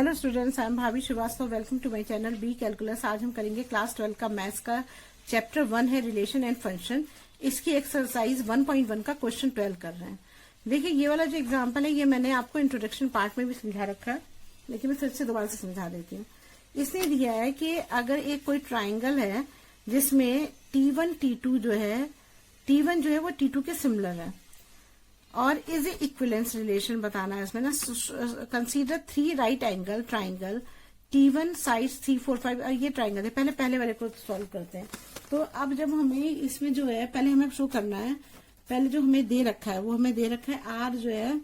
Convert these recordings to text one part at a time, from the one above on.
Hello students, I am Bhabhi Srivastava. Welcome to my channel B calculus. आज हम करेंगे class 12 का मैथ्स का चैप्टर 1 है रिलेशन एंड फंक्शन। इसकी एक्सरसाइज 1.1 का क्वेश्चन 12 कर रहे हैं। देखिए, ये वाला जो एग्जांपल है ये मैंने आपको इंट्रोडक्शन पार्ट में भी समझा रखा है, लेकिन मैं फिर से दोबारा से समझा देती हूँ। इसने दिया है कि अगर एक कोई ट्राइंगल है जिसमें T1 T2 जो है, T1 जो है वो T2 के सिमिलर है और इज इक्विलेंस रिलेशन बताना है इसमें ना। Consider 3 right angle triangle T1 sides 3 4 5। ये ट्राइंगल है। पहले वाले को सॉल्व करते हैं। तो अब जब हमें इसमें जो है पहले हमें शो करना है, पहले जो हमें दे रखा है वो हमें दे रखा है R जो है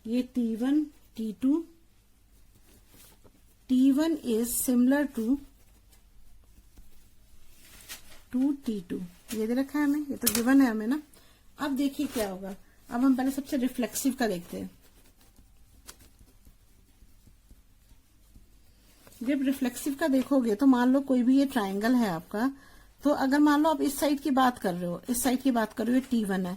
ये T1 T2, T1 is similar to T2। ये दे रखा है हमें, ये तो गिवन है हमें ना। अब देखिए क्या होगा। अब हम पहले सबसे रिफ्लेक्सिव का देखते हैं। जब रिफ्लेक्सिव का देखोगे तो मान लो कोई भी ये ट्राइंगल है आपका, तो अगर मान लो आप इस साइड की बात कर रहे हो, इस साइड की बात कर रहे हो, T1 है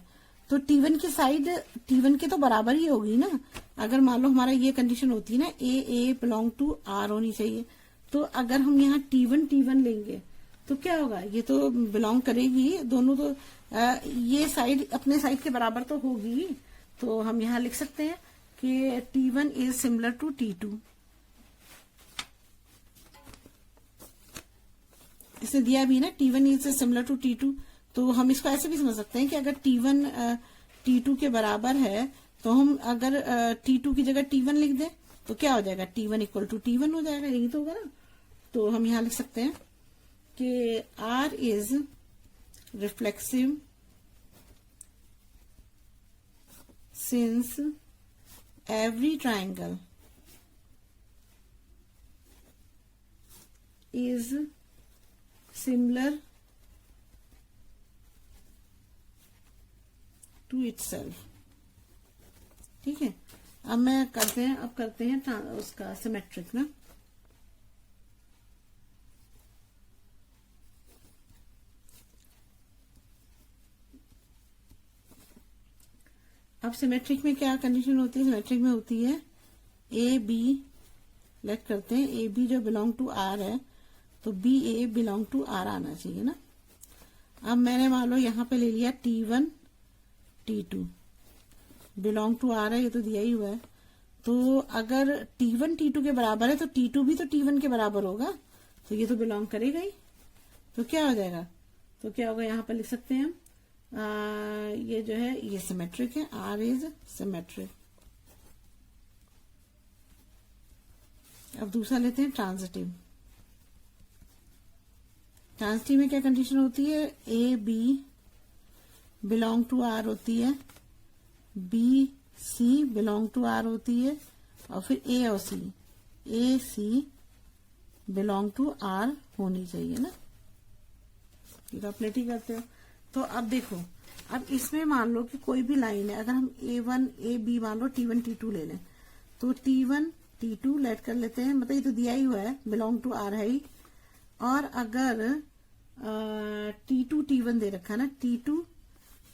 तो T1 की साइड T1 के तो बराबर ही होगी ना। अगर मान लो हमारा ये कंडीशन होती है ना, ए बिलोंग टू R होनी चाहिए, तो अगर हम यहाँ T1 लेंगे तो क्या होगा, ये तो बिलोंग करेगी दोनों। तो ये साइड अपने साइड के बराबर तो होगी। तो हम यहाँ लिख सकते हैं कि T1 is similar to T2। इसे दिया भी ना, T1 is similar to T2। तो हम इसको ऐसे भी समझ सकते हैं कि अगर T1 T2 के बराबर है तो हम अगर T2 की जगह T1 लिख दें तो क्या हो जाएगा, T1 इक्वल टू T1 हो जाएगा। यही तो होगा ना। तो हम यहाँ लिख सकते हैं कि R is reflexive since every triangle is similar to itself. ठीक है, अब करते हैं उसका सिमेट्रिक ना। अब सिमेट्रिक में क्या कंडीशन होती है, सिमेट्रिक में होती है ए बी, लेट करते हैं ए बी जो बिलोंग टू R है तो B A belong to R आना चाहिए ना। अब मैंने मान लो यहाँ पे ले लिया T1 T2 belong to R है, ये तो दिया ही हुआ है। तो अगर T1 T2 के बराबर है तो T2 भी तो T1 के बराबर होगा, तो ये तो बिलोंग करेगा ही। तो क्या हो जाएगा, तो क्या होगा, यहाँ पर लिख सकते हैं हम ये जो है ये सिमेट्रिक है, R इज सिमेट्रिक। अब दूसरा लेते हैं ट्रांजिटिव। ट्रांजिटिव में क्या कंडीशन होती है, A B belong to R होती है, B C belong to R होती है, और फिर ए और C, A C belong to R होनी चाहिए ना। ये तो आप लेट ही करते हो। तो अब देखो, अब इसमें मान लो कि कोई भी लाइन है, अगर हम A1 A B मान लो T1 T2 ले लें तो T1 T2 लेट कर लेते हैं, मतलब ये तो दिया ही हुआ है, बिलोंग टू R है ही। और अगर T2 T1 दे रखा है ना, T2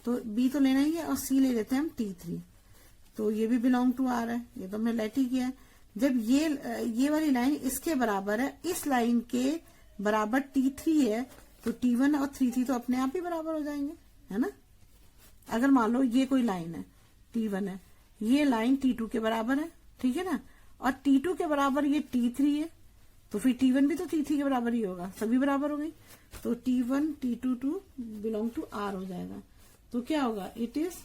तो B तो लेना ही है, और C ले लेते हैं हम T3, तो ये भी बिलोंग टू R है, ये तो हमने लेट ही किया है। जब ये वाली लाइन इसके बराबर है, इस लाइन के बराबर T3 है, तो T1 और 3 तो अपने आप ही बराबर हो जाएंगे, है ना। अगर मान लो ये कोई लाइन है, T1 है, ये लाइन T2 के बराबर है, ठीक है ना, और T2 के बराबर ये T3 है, तो फिर T1 भी तो T3 के बराबर ही होगा, सभी बराबर हो गई। तो T1 T2 to belong to R हो जाएगा। तो क्या होगा, इट इज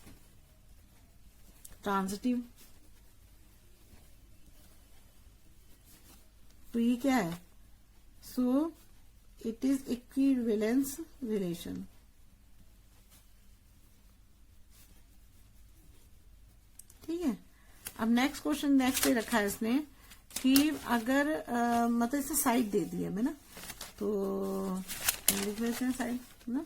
ट्रांजिटिव। तो ये क्या है, so it is equivalence relation. ठीक है, अब नेक्स्ट क्वेश्चन नेक्स्ट पे रखा है इसने कि अगर मतलब इसे साइड दे दी है हमें ना, तो लिख लेते हैं साइड ना।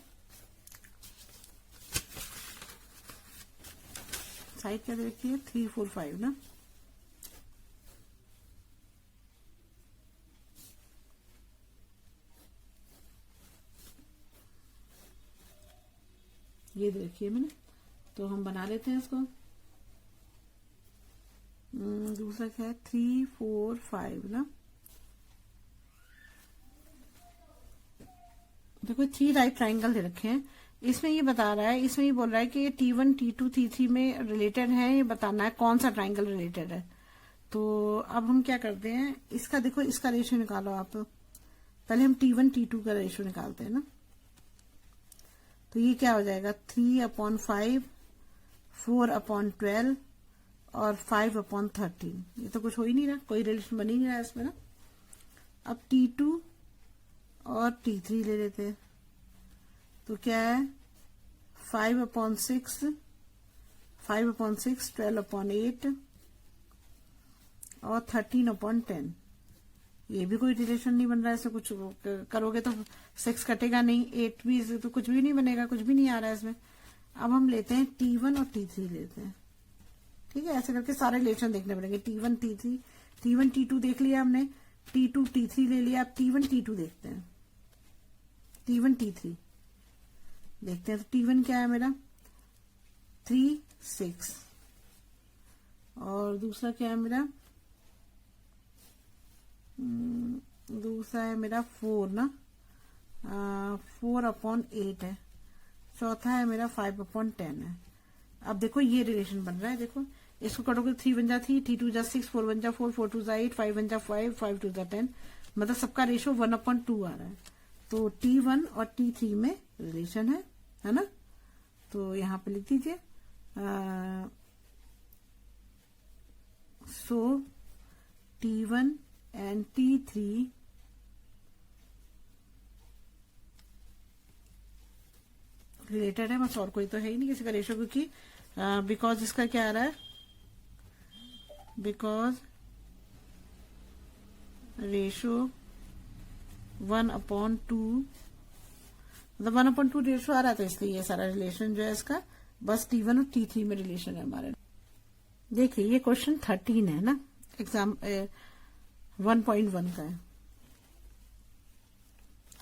साइड क्या देखिए 3 4 5 ना। ये देखिए मैंने, तो हम बना लेते हैं इसको। दूसरा क्या है 3 4 5 ना। देखो 3 राइट ट्राइंगल दे रखे हैं, इसमें ये बता रहा है, इसमें ये बोल रहा है कि ये T1 T2 T3 में रिलेटेड है, ये बताना है कौन सा ट्राइंगल रिलेटेड है। तो अब हम क्या करते हैं, इसका देखो इसका रेशियो निकालो आप। पहले हम T1 T2 का रेशियो निकालते हैं ना। तो ये क्या हो जाएगा 3/5, 4/12 और 5/13। ये तो कुछ हो ही नहीं रहा, कोई रिलेशन बन ही नहीं रहा है इसमें ना। अब T2 और T3 ले लेते हैं, तो क्या है 5/6, 12/8 और 13/10। ये भी कोई रिलेशन नहीं बन रहा है, ऐसे कुछ करोगे तो 6 कटेगा नहीं, 8 भी, तो कुछ भी नहीं बनेगा, कुछ भी नहीं आ रहा है इसमें। अब हम लेते हैं T1 और T3 लेते हैं, ठीक है। ऐसे करके सारे रिलेशन देखने पड़ेंगे। T1 T3, T1 T2 देख लिया हमने, T2 T3 ले लिया। अब T1 T2 देखते हैं, T1 T3 देखते हैं। तो T1 क्या है मेरा 3 6 और दूसरा क्या है मेरा, दूसरा है मेरा 4 ना, 4/8 है। चौथा है मेरा 5/10 है। अब देखो ये रिलेशन बन रहा है, देखो इसको कटोगे 3 1 जा 3, 3 2 जा 6, 4 1 जा 4, 4 2 जा 8, 5 1 जा 5, 5 2 जा 10, मतलब सबका रेशियो 1/2 आ रहा है। तो T1 और T3 में रिलेशन है ना। तो यहां पे लिख दीजिए सो T1 एंड T3 रिलेटेड है, बस और कोई तो है ही नहीं किसी का रेशियो, क्योंकि बिकॉज इसका क्या आ रहा है, बिकॉज रेशियो 1/2, मतलब 1/2 रेशियो आ रहा था, इसलिए ये सारा रिलेशन जो है इसका बस T1 और T3 में रिलेशन है हमारे। देखिए ये क्वेश्चन 13 है ना, एग्जाम 1.1 का है,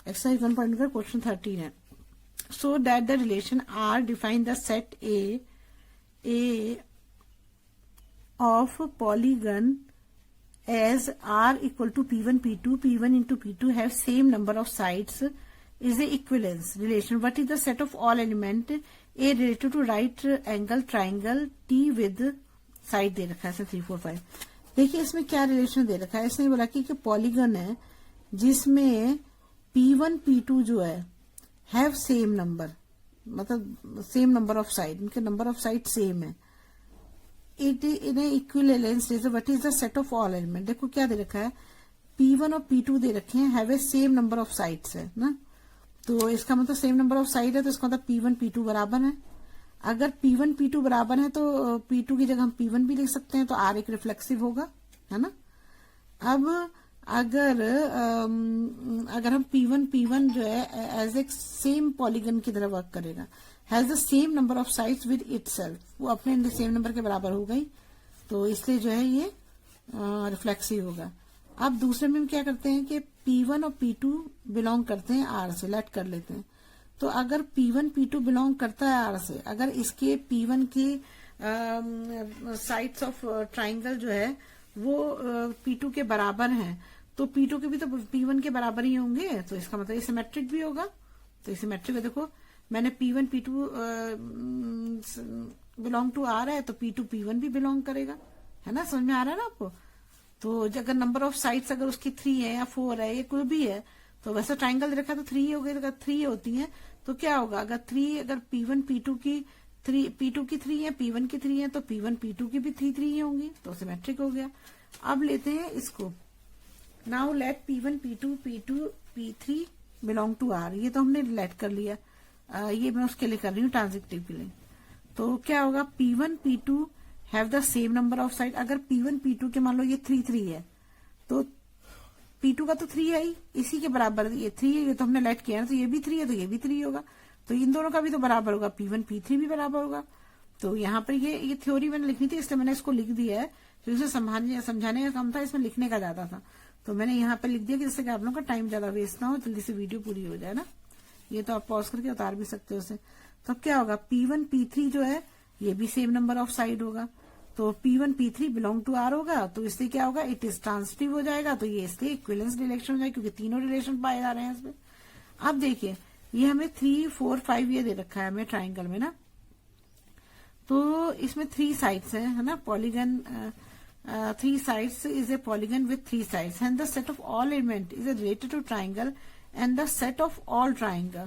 एक्सरसाइज 1.1 का क्वेश्चन 13 है। So that the relation R define the set A of polygon as R equal to P1 P2, P1 into P2 have same number of sides is a equivalence relation. What is the set of all element A related to right angle triangle T with side दे रखा है 3 4 5। देखिए इसमें क्या relation दे रखा है, इसने बोला कि पॉलीगन है जिसमें P1 P2 जो है हैव सेम नंबर, मतलब सेम नंबर ऑफ साइड, इनके नंबर ऑफ साइड सेम है। It in equivalence what is the set of all element. देखो क्या दे रखा है, P1 और P2 दे रखे हैं, have a same number of sides है ना। तो इसका मतलब सेम नंबर ऑफ साइड है, तो इसका मतलब P1 P2 बराबर है। अगर P1 P2 बराबर है तो P2 की जगह हम P1 भी लिख सकते हैं, तो R एक रिफ्लेक्सिव होगा, है ना। अब अगर हम P1 जो है एज ए सेम पॉलीगन की तरह वर्क करेगा, has the same number of sides with itself, वो अपने सेम नंबर के बराबर हो गई, तो इसलिए जो है ये रिफ्लेक्सिव होगा। अब दूसरे में हम क्या करते हैं कि P1 और P2 बिलोंग करते हैं R से, लेट कर लेते हैं। तो अगर P1 P2 बिलोंग करता है R से, अगर इसके P1 के साइड्स ऑफ ट्राइंगल जो है वो P2 के बराबर हैं, तो P2 के भी तो P1 के बराबर ही होंगे, तो इसका मतलब ये सिमेट्रिक भी होगा। तो सिमेट्रिक है, देखो मैंने P1 P2 belong to R है, तो P2 P1 भी बिलोंग करेगा, है ना। समझ में आ रहा है ना आपको। तो अगर नंबर ऑफ साइड्स अगर उसकी 3 है या 4 है या कोई भी है, तो वैसा ट्राइंगल रखा तो 3 हो गई, अगर 3 होती है तो क्या होगा, अगर P1 P2 की 3 है, P1 की 3 है, तो P1 P2 की भी 3 ही होंगी, तो सिमेट्रिक हो गया। अब लेते हैं इसको, now let P1 P2 P3 belong to R, ये तो हमने लेट कर लिया, ये मैं उसके लिए कर रही हूँ ट्रांजिटिव के लिए। तो क्या होगा, P1 P2 have the same number of side. अगर P1 P2 के मान लो ये 3 है, तो P2 का तो 3 है ही, इसी के बराबर ये 3 है, ये तो हमने लेट किया ना, तो ये भी 3 है, तो ये भी 3 होगा, तो इन दोनों का भी तो बराबर होगा, P1 P3 भी बराबर होगा। तो यहाँ पर ये थ्योरी मैंने लिखनी थी, इसलिए मैंने इसको लिख दिया है, क्योंकि इसे समझाने का काम था, इसमें लिखने का ज्यादा था, तो मैंने यहाँ पे लिख दिया कि जिससे कि आप लोगों का टाइम ज्यादा वेस्ट ना हो, जल्दी से वीडियो पूरी हो जाए ना। ये तो आप पॉज करके उतार भी सकते हो उसे। तो क्या होगा, P1 P3 जो है ये भी सेम नंबर ऑफ साइड होगा, तो P1 P3 belong to R होगा, तो इससे क्या होगा, इट इज ट्रांसिटिव हो जाएगा, तो ये इसलिए इक्विवेलेंस रिलेशन हो जाएगा क्योंकि तीनों रिलेशन पाए जा रहे हैं इसमें। अब देखिए ये हमें 3, 4, 5 ये दे रखा है हमें ट्राइंगल में ना, तो इसमें 3 साइड्स है ना, polygon 3 sides is a polygon with 3 sides, and the set of all element is related to triangle and the set of all triangle।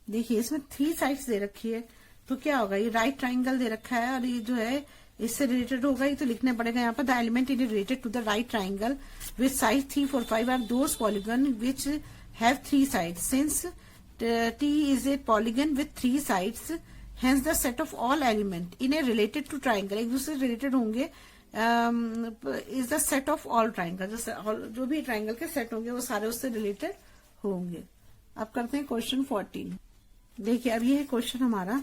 देखिए इसमें 3 sides दे रखी है, तो क्या होगा, ये राइट ट्राइंगल दे रखा है और ये जो है इससे रिलेटेड होगा, ये तो लिखना पड़ेगा यहाँ पर, the element is related to the right triangle with side 3, 4, 5 are those polygon which have 3 sides, since T is a polygon with 3 sides, hence the set of all element in a related to triangle, एक दूसरे से related होंगे, is the set of all triangle, जो भी triangle के set होंगे वो सारे उससे रिलेटेड होंगे। अब करते हैं क्वेश्चन 14। देखिए अब ये है क्वेश्चन हमारा,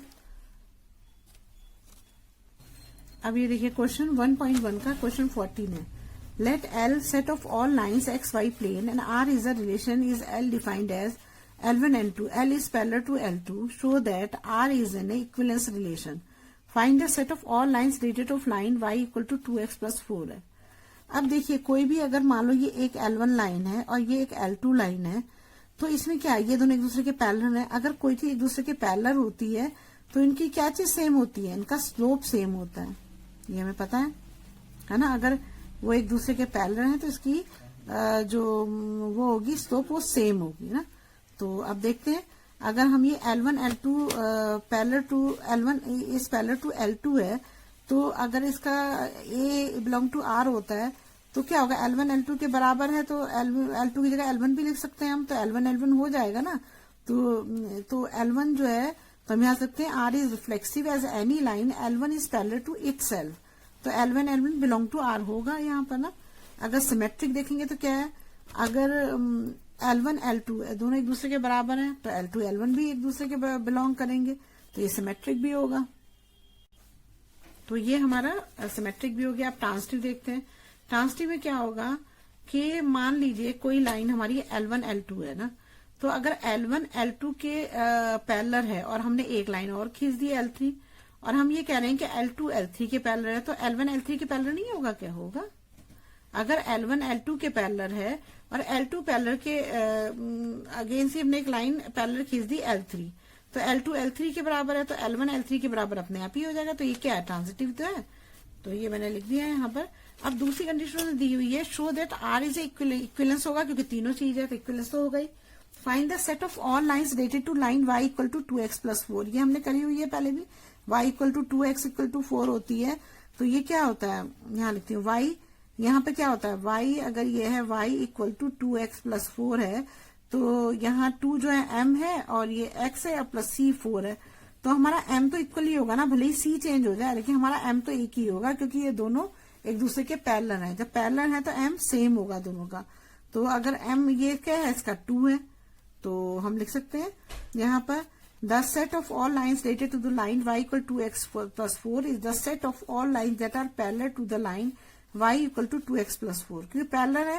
अब ये देखिए क्वेश्चन 1.1 का क्वेश्चन 14 है। Let L set of all lines XY plane and R is a relation is L defined as L1 L2, L is parallel to L2, show that R is in a equivalence relation. Find the set of all lines related of line y equal to 2x plus 4 है। अब देखिए कोई भी अगर मान लो ये एक L1 line है और ये एक L2 लाइन है, तो इसमें क्या है, ये दोनों एक दूसरे के पैरेलल है। अगर कोई चीज एक दूसरे के पैरेलल होती है तो इनकी क्या चीज सेम होती है, इनका स्लोप सेम होता है, ये हमें पता है ना। अगर वो एक दूसरे के पैरेलल है तो इसकी जो वो होगी स्लोप वो सेम होगी ना। तो अब देखते हैं, अगर हम ये L1 L2 parallel to L1 इस पैरेलल टू L2 है, तो अगर इसका A बिलोंग टू R होता है तो क्या होगा, L1 L2 के बराबर है, तो L2 की जगह L1 भी लिख सकते हैं हम, तो L1 L1 हो जाएगा ना। तो L1 जो है तो हम यहाँ सकते हैं R is reflexive as any line L1 is parallel to itself, तो L1 L1 belong to R होगा यहाँ पर ना। अगर सिमेट्रिक देखेंगे तो क्या है, अगर L1 L2 दोनों एक दूसरे के बराबर हैं तो L2 L1 भी एक दूसरे के बिलोंग करेंगे, तो ये सिमेट्रिक भी होगा, तो ये हमारा सिमेट्रिक भी हो गया। आप ट्रांसिटिव देखते हैं, ट्रांसिटिव में क्या होगा कि मान लीजिए कोई लाइन हमारी L1 L2 है ना, तो अगर L1 L2 के पैरेलल है और हमने एक लाइन और खींच दी L3, और हम ये कह रहे हैं कि L2 L3 के पैरेलल है, तो L1 L3 के पैरेलल नहीं होगा, क्या होगा, अगर L1 L2 के पैरेलल है और L2 पैरेलल के अगेंस्ट ही हमने एक लाइन पैरेलल खींच दी L3, तो L2 L3 के बराबर है, तो L1 L3 के बराबर अपने आप ही हो जाएगा, तो ये क्या है, ट्रांसिटिव तो है, तो ये मैंने लिख दिया है यहाँ पर। अब दूसरी कंडीशन दी हुई है, show that R is equivalence होगा, क्योंकि तीनों चीज है तो इक्विवेलेंस तो हो गई। Find the set of all lines related to line y equal to 2x plus 4, ये हमने करी हुई है पहले भी, y equal to 2x equal to 4 होती है, तो ये क्या होता है, यहाँ लिखती हूँ y, यहाँ पे क्या होता है y, अगर ये है y equal to 2x plus 4 है, तो यहाँ 2 जो है m है और ये x है और प्लस c 4 है, तो हमारा m तो इक्वल ही होगा ना, भले ही c चेंज हो जाए लेकिन हमारा m तो एक ही होगा, क्योंकि ये दोनों एक दूसरे के पैरेलल है। जब पैरेलल है तो m सेम होगा दोनों का, तो अगर m ये क्या है, इसका 2 है, तो हम लिख सकते हैं यहाँ पर the set of all lines related to the line y equal to x plus 4 is the set of all lines that are parallel to the line y equal to 2x plus 4, क्योंकि parallel है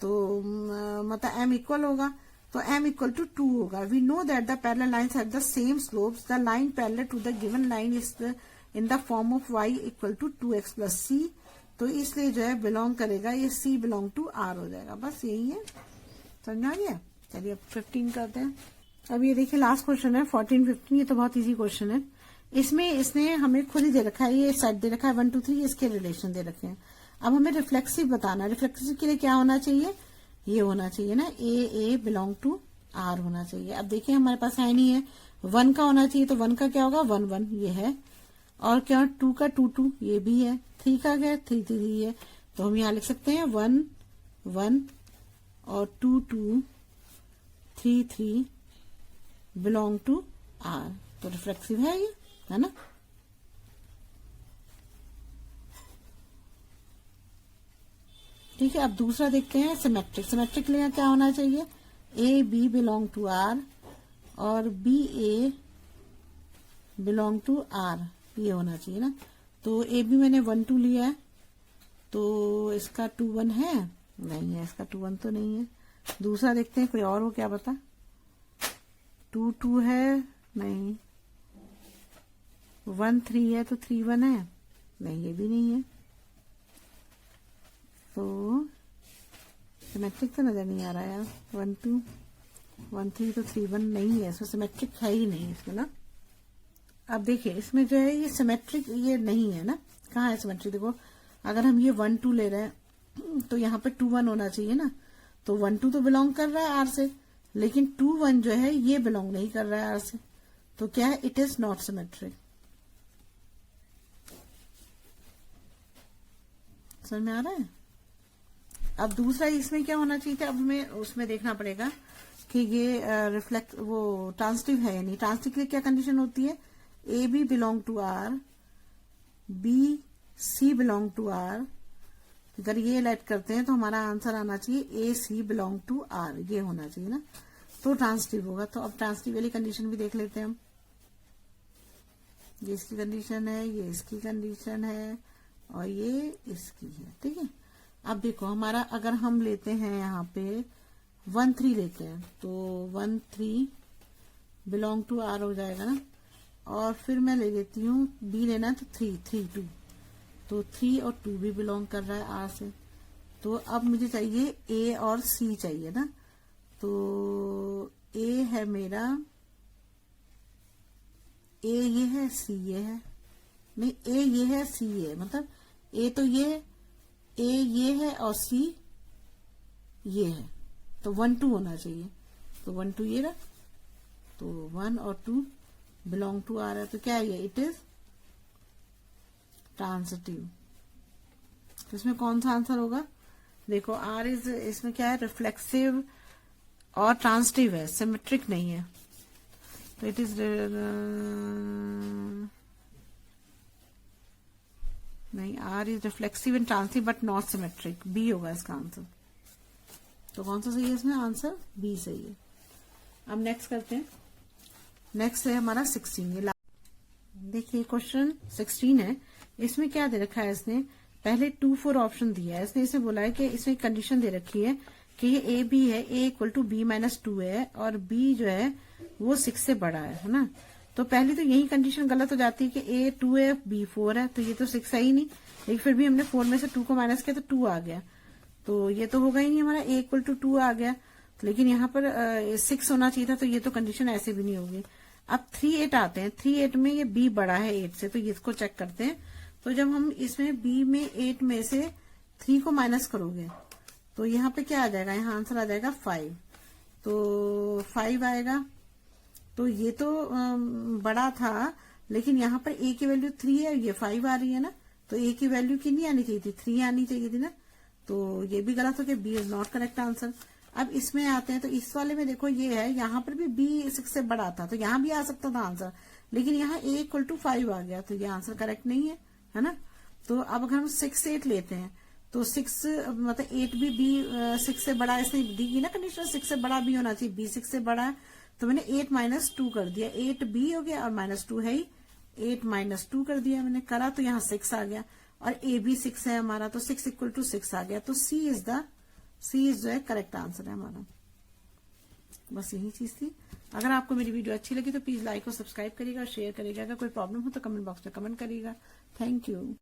तो मतलब m equal होगा, तो m equal to 2 होगा। We know that the parallel lines have the same slopes, the line parallel to the given line is in the form of y equal to 2x plus c, तो इसलिए जो है belong करेगा, ये c belong to r हो जाएगा, बस यही है, समझ आ गया। चलिए अब 15 करते हैं। अब ये देखिए लास्ट क्वेश्चन है 14, 15, ये तो बहुत इजी क्वेश्चन है। इसमें इसने हमें खुद ही दे रखा है, ये सेट दे रखा है 1 2 3, इसके रिलेशन दे रखे हैं। अब हमें रिफ्लेक्सिव बताना है, रिफ्लेक्सिव के लिए क्या होना चाहिए, ये होना चाहिए ना, ए बिलोंग टू आर होना चाहिए। अब देखिए हमारे पास है नहीं है, 1 का होना चाहिए, तो 1 का क्या होगा 1 1 ये है, और क्या 2 का 2 2 ये भी है, 3 का क्या 3 3 है, तो हम यहाँ लिख सकते हैं 1 1 और 2 2 3 3 बिलोंग टू आर, तो रिफ्लेक्सिव है ये, है ना। ठीक है, अब दूसरा देखते हैं सिमेट्रिक। सिमेट्रिक के लिए क्या होना चाहिए, A B belong to R और B A belong to R, ये होना चाहिए ना। तो ए बी मैंने 1 2 लिया है, तो इसका 2 1 है, नहीं है, इसका 2 1 तो नहीं है। दूसरा देखते हैं कोई और हो, क्या पता 2 2 है, नहीं 1 3 है तो 3 1 है, नहीं ये भी नहीं है, तो सिमेट्रिक तो नजर नहीं आ रहा यार। 1 2 1 3 तो 3 1 नहीं है, इसमें सिमेट्रिक है ही नहीं इसमें ना। अब देखिए इसमें जो है ये सिमेट्रिक ये नहीं है ना, कहाँ है सिमेट्रिक? देखो अगर हम ये 1 2 ले रहे हैं तो यहाँ पे 2 1 होना चाहिए ना, तो 1 2 तो बिलोंग कर रहा है आर से, लेकिन 2 1 जो है ये बिलोंग नहीं कर रहा है आर से, तो क्या है? It is not symmetric. समझ में आ रहा है? अब दूसरा इसमें क्या होना चाहिए था, अब हमें उसमें देखना पड़ेगा कि ये रिफ्लेक्ट वो ट्रांसिटिव है या नहीं। ट्रांसिटिव के लिए क्या कंडीशन होती है? A B belong to R, B C belong to R. अगर ये लेट करते हैं तो हमारा आंसर आना चाहिए ए सी बिलोंग टू आर, ये होना चाहिए ना, तो ट्रांसिटिव होगा। तो अब ट्रांसिटिव वाली कंडीशन भी देख लेते हैं हम। ये इसकी कंडीशन है, ये इसकी कंडीशन है और ये इसकी है, ठीक है। अब देखो हमारा अगर हम लेते हैं यहाँ पे 1 3 लेते हैं तो 1 3 बिलोंग टू आर हो जाएगा ना, और फिर मैं ले लेती हूँ बी लेना है तो 3 3 2, तो 3 और 2 भी बिलोंग कर रहा है आर से। तो अब मुझे चाहिए ए और सी चाहिए ना, तो ए है मेरा, ए ये है, सी ये है, नहीं ए ये है, सी ये है, मतलब ए तो ये, ए ये है और सी ये है, तो 1 2 होना चाहिए, तो 1 2 ये रहा, तो 1 और 2 बिलोंग टू आ रहा है, तो क्या है ये? It is transitive. तो इसमें कौन सा आंसर होगा? देखो आर इज, इसमें क्या है? रिफ्लेक्सिव और ट्रांसिटिव है, सिमेट्रिक नहीं है, तो इट इज नहीं, R is reflexive and transitive but not symmetric, B होगा इसका आंसर। तो कौन सा सही है इसमें? आंसर बी सही है। अब नेक्स्ट करते हैं, नेक्स्ट है हमारा 16। देखिए क्वेश्चन 16 है, इसमें क्या दे रखा है इसने? पहले 2 4 ऑप्शन दिया है इसने, इसमें बोला है कि इसमें कंडीशन दे रखी है कि ये ए बी है, ए इक्वल टू बी माइनस 2 है और बी जो है वो 6 से बड़ा है ना। तो पहली तो यही कंडीशन गलत हो जाती है कि ए 2 है बी 4 है, तो ये तो 6 है ही नहीं, लेकिन फिर भी हमने 4 में से 2 को माइनस किया तो 2 आ गया, तो ये तो होगा ही नहीं हमारा, ए इक्वल टू 2 आ गया, लेकिन यहाँ पर 6 होना चाहिए था, तो ये तो कंडीशन ऐसे भी नहीं होगी। अब 3 8 आते हैं, 3 8 में ये बी बड़ा है 8 से, तो इसको चेक करते हैं। तो जब हम इसमें बी में 8 में से 3 को माइनस करोगे तो यहाँ पे क्या आ जाएगा? यहाँ आंसर आ जाएगा 5, तो 5 आएगा, तो ये तो बड़ा था, लेकिन यहाँ पर ए की वैल्यू 3 है, ये 5 आ रही है ना, तो ए की वैल्यू कितनी आनी चाहिए थी? 3 आनी चाहिए थी ना, तो ये भी गलत हो गया, B is not correct answer. अब इसमें आते हैं, तो इस वाले में देखो ये है, यहाँ पर भी बी 6 से बड़ा था, तो यहाँ भी आ सकता था आंसर, लेकिन यहाँ ए इक्वल टू 5 आ गया, तो ये आंसर करेक्ट नहीं है ना। तो अब अगर हम 6 8 लेते हैं तो 6 मतलब 8 भी बी 6 से बड़ा, इसने दी गई ना कंडीशन, 6 से बड़ा बी होना चाहिए, बी 6 से बड़ा है, तो मैंने 8 माइनस 2 कर दिया, 8 बी हो गया और माइनस 2 है ही, 8 माइनस 2 कर दिया मैंने, करा तो यहाँ 6 आ गया, और ए भी 6 है हमारा, तो 6 इक्वल टू 6 आ गया, तो सी इज जो है करेक्ट आंसर है हमारा। बस यही चीज थी। अगर आपको मेरी वीडियो अच्छी लगी तो प्लीज लाइक और सब्सक्राइब करिएगा और शेयर करिएगा। अगर कोई प्रॉब्लम हो तो कमेंट बॉक्स में कमेंट करिएगा। Thank you.